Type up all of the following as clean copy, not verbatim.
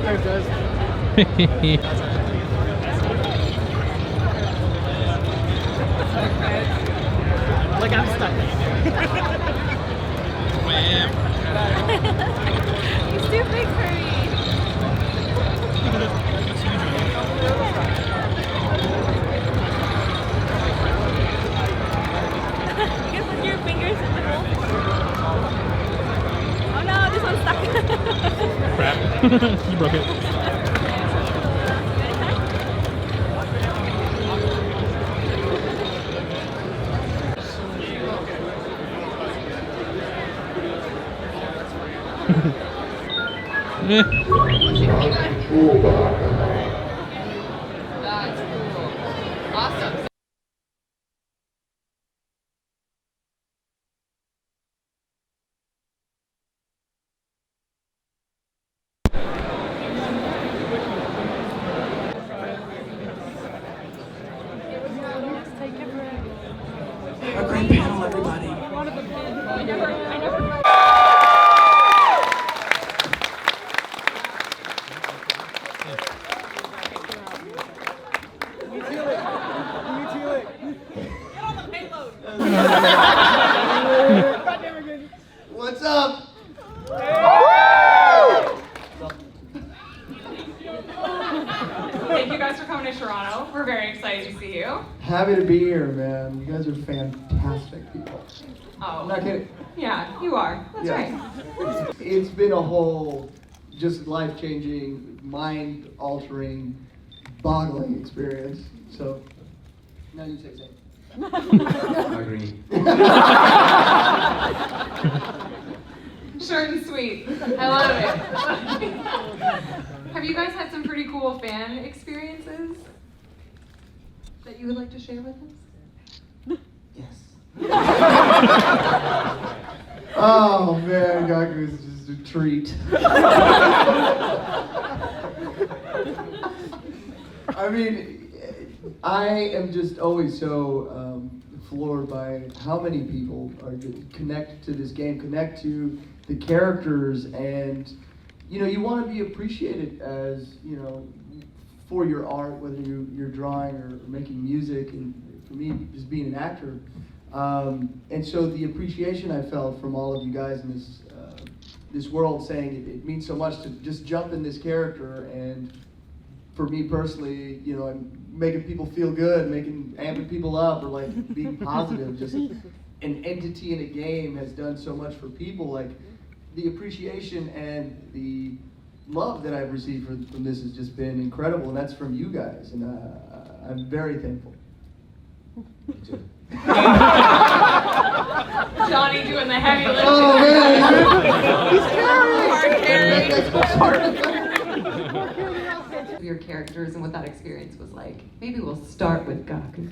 Like I'm stuck. He's too big for me. You can put your fingers in the hole. Oh no, this one's stuck. Crap. You broke it. That's cool. Awesome. A great panel, everybody. What's up? Thank you guys for coming to Toronto. We're very excited to see you. Happy to be here, man. You guys are fantastic people. I'm Oh, not kidding. yeah, you are. That's Yeah. right. It's been a whole, just life-changing, mind-altering, boggling experience. So, now you say something. Agree. Short and sweet. I love it. Have you guys had some pretty cool fan experiences that you would like to share with us? Yes. Oh man, Gaku is just a treat. I mean, I am just always so floored by how many people are connect to this game, connect to the characters, and you want to be appreciated as for your art, whether you're drawing or making music, and for me, just being an actor. And so the appreciation I felt from all of you guys in this world, saying it means so much to just jump in this character, and for me personally, I'm making people feel good, amping people up, or like being positive. Just an entity in a game has done so much for people. Like the appreciation and the love that I've received from this has just been incredible, and that's from you guys, and I'm very thankful. Me too. Johnny doing the heavy lifting. Oh man, Hard carry. Your characters and what that experience was like. Maybe we'll start with Gaku.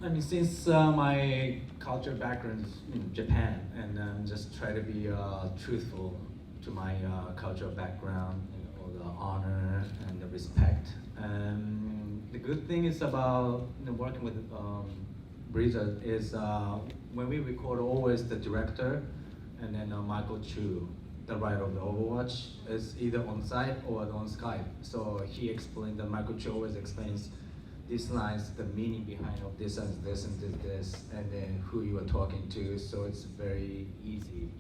I mean, since my culture background is in Japan, and just try to be truthful to my cultural background, all the honor and the respect. The good thing is about working with Blizzard is when we record, always the director and then Michael Chu, the writer of the Overwatch, is either on site or on Skype. So he explained that Michael Chu always explains these lines, the meaning behind of this and this and this, and then who you are talking to. So it's very easy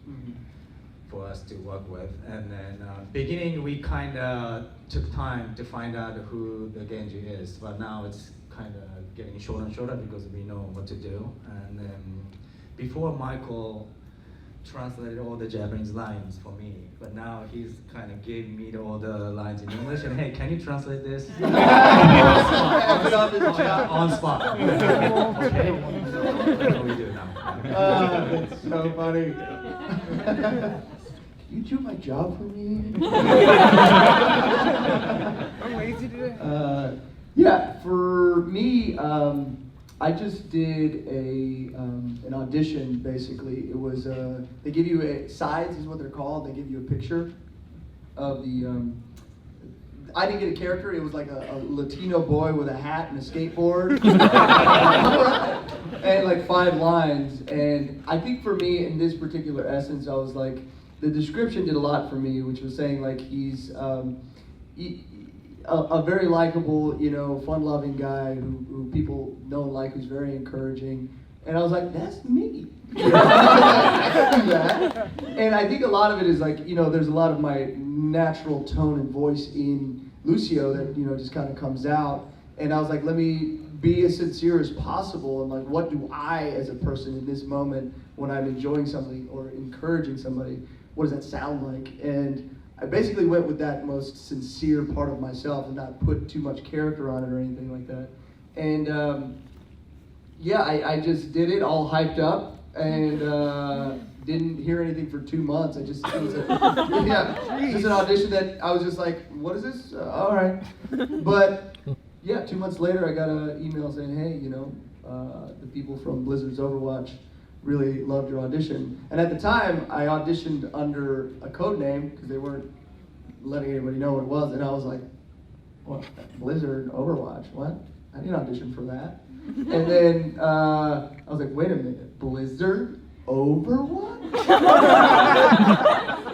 for us to work with. And then beginning, we kind of took time to find out who the Genji is, but now it's kind of getting shorter and shorter because we know what to do. And then before, Michael translated all the Japanese lines for me, but now he's kind of giving me all the lines in English, and hey, can you translate this? On spot. Okay. What do we do now? that's so funny. You do my job for me? I'm lazy today. Yeah, for me, I just did an audition. Basically, it was they give you sides is what they're called. They give you a picture of the. I didn't get a character. It was like a Latino boy with a hat and a skateboard, and like 5 lines. And I think for me, in this particular essence, I was like, the description did a lot for me, which was saying like he's a very likable, you know, fun-loving guy who people know and like, who's very encouraging. And I was like, that's me. You know, I can do that. And I think a lot of it is like, you know, there's a lot of my natural tone and voice in Lucio that, you know, just kind of comes out. And I was like, let me be as sincere as possible. And like, what do I, as a person in this moment, when I'm enjoying something or encouraging somebody, what does that sound like? And I basically went with that most sincere part of myself and not put too much character on it or anything like that. And yeah, I just did it all hyped up and didn't hear anything for 2 months. It was just an audition that I was just like, what is this? All right. But yeah, 2 months later, I got an email saying, hey, you know, the people from Blizzard's Overwatch really loved your audition. And at the time, I auditioned under a code name because they weren't letting anybody know what it was. And I was like, what? Blizzard Overwatch? What? I didn't audition for that. And then I was like, wait a minute, Blizzard Overwatch?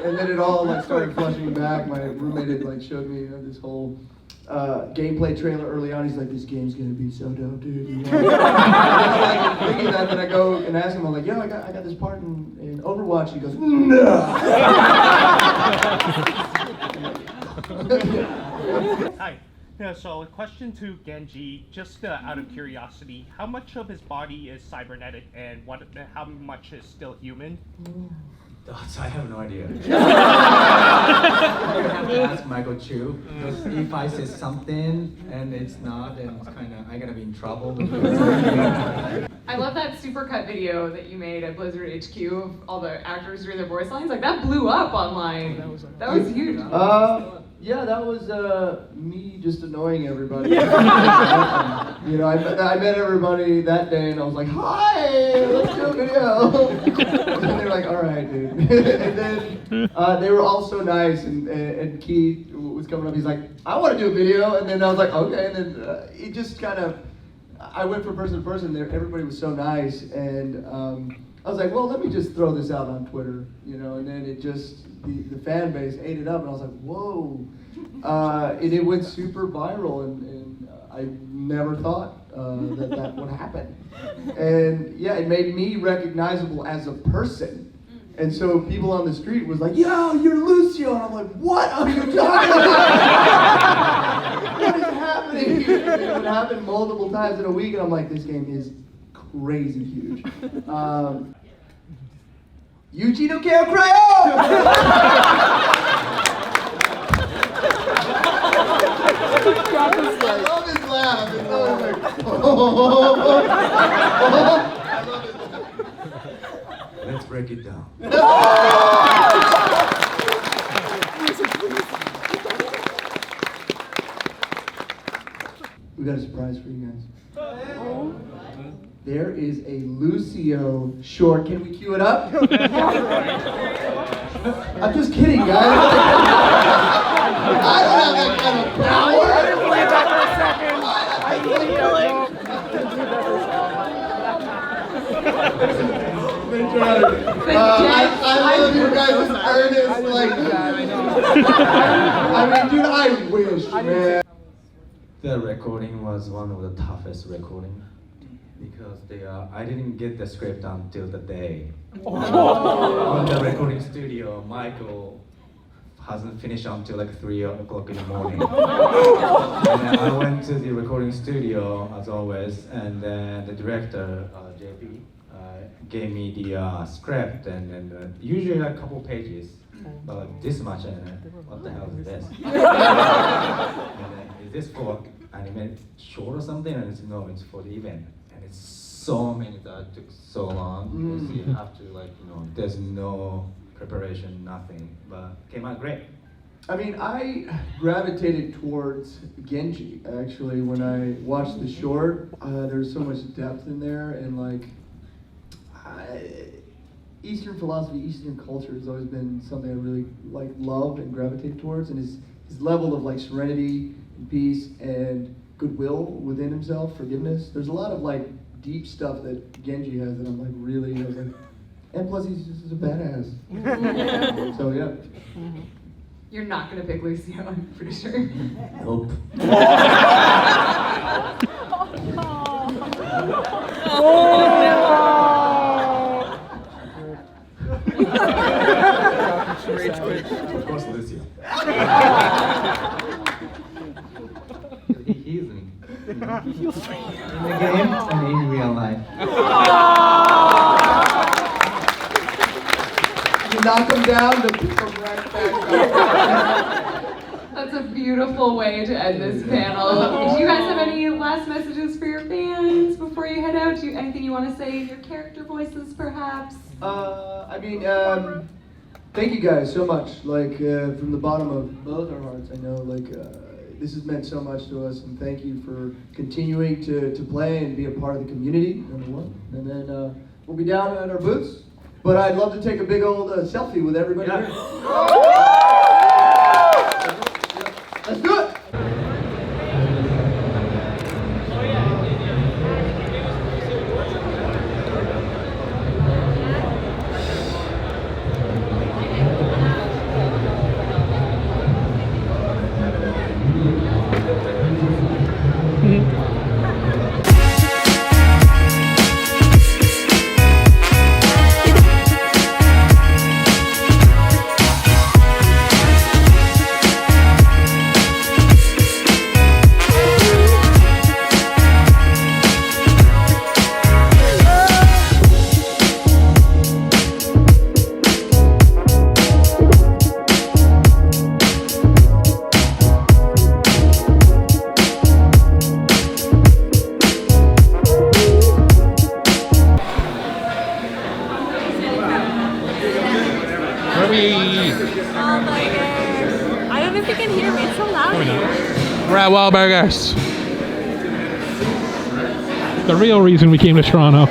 And then it all like started flushing back. My roommate had like showed me this whole gameplay trailer early on. He's like, this game's gonna be so dope, dude. You know? And I'm like thinking that, then I go and ask him, I'm like, yo, I got this part in Overwatch. He goes, no. Hi. Yeah, so a question to Genji, just out of curiosity, how much of his body is cybernetic and how much is still human? I have no idea. I have to ask Michael Chu. Because if I say something and it's not, then it's kind of, I'm gonna be in trouble. I love that supercut video that you made at Blizzard HQ of all the actors doing their voice lines. Like that blew up online. That was huge. Yeah, that was me just annoying everybody. You know, I met everybody that day and I was like, hi, let's do a video. And they're like, all right, dude. And then they were all so nice and Keith was coming up, he's like, I want to do a video. And then I was like, okay. And then it just kind of, I went from person to person there. Everybody was so nice. And I was like, well, let me just throw this out on Twitter, you know, and then it just, the fan base ate it up, and I was like, whoa. And it went super viral, and I never thought that would happen. And yeah, it made me recognizable as a person. And so people on the street was like, yo, you're Lucio. And I'm like, what are you talking about? What is happening? And it would happen multiple times in a week, and I'm like, this game is crazy huge. Yuji no Keo Crayon! I love his laugh. It's always like, I love his laugh. Let's break it down. We got a surprise for you guys. There is a Lucio short. Can we cue it up? I'm just kidding, guys. I don't have that kind of power. I didn't believe that for a second. I love you guys' earnest, like, I mean, dude, I wish, man. The recording was one of the toughest recording because I didn't get the script until the day. On the recording studio, Michael hasn't finished until like 3 o'clock in the morning. And then I went to the recording studio as always, and then the director, JP, gave me the script and usually like a couple pages, but this much, and what the hell is this? And then, is this for animated short or something? And it's no, it's for the event. And it's so many that took so long because you have to there's no preparation, nothing, but came out great. I mean, I gravitated towards Genji actually when I watched the short. There's so much depth in there, and Eastern philosophy, Eastern culture has always been something I really love and gravitate towards, and his level of serenity and peace and goodwill within himself, forgiveness. There's a lot of deep stuff that Genji has that I'm I was like, And plus, he's just a badass. So yeah. You're not gonna pick Lucio, I'm pretty sure. Nope. Of course, Lucio. He heals me. In the game and in real life. You knock him down to pick him right back up. That's a beautiful way to end this panel. Do you guys have any last messages for your fans before you head out? Anything you want to say in your character voices, perhaps? Thank you guys so much. Like, from the bottom of both our hearts, I know, like, this has meant so much to us, and thank you for continuing to play and be a part of the community, number one. And then we'll be down at our booths, but I'd love to take a big old selfie with everybody here. Let's do it! I don't know if you can hear me. It's so loud. We're at Wahlburgers. The real reason we came to Toronto.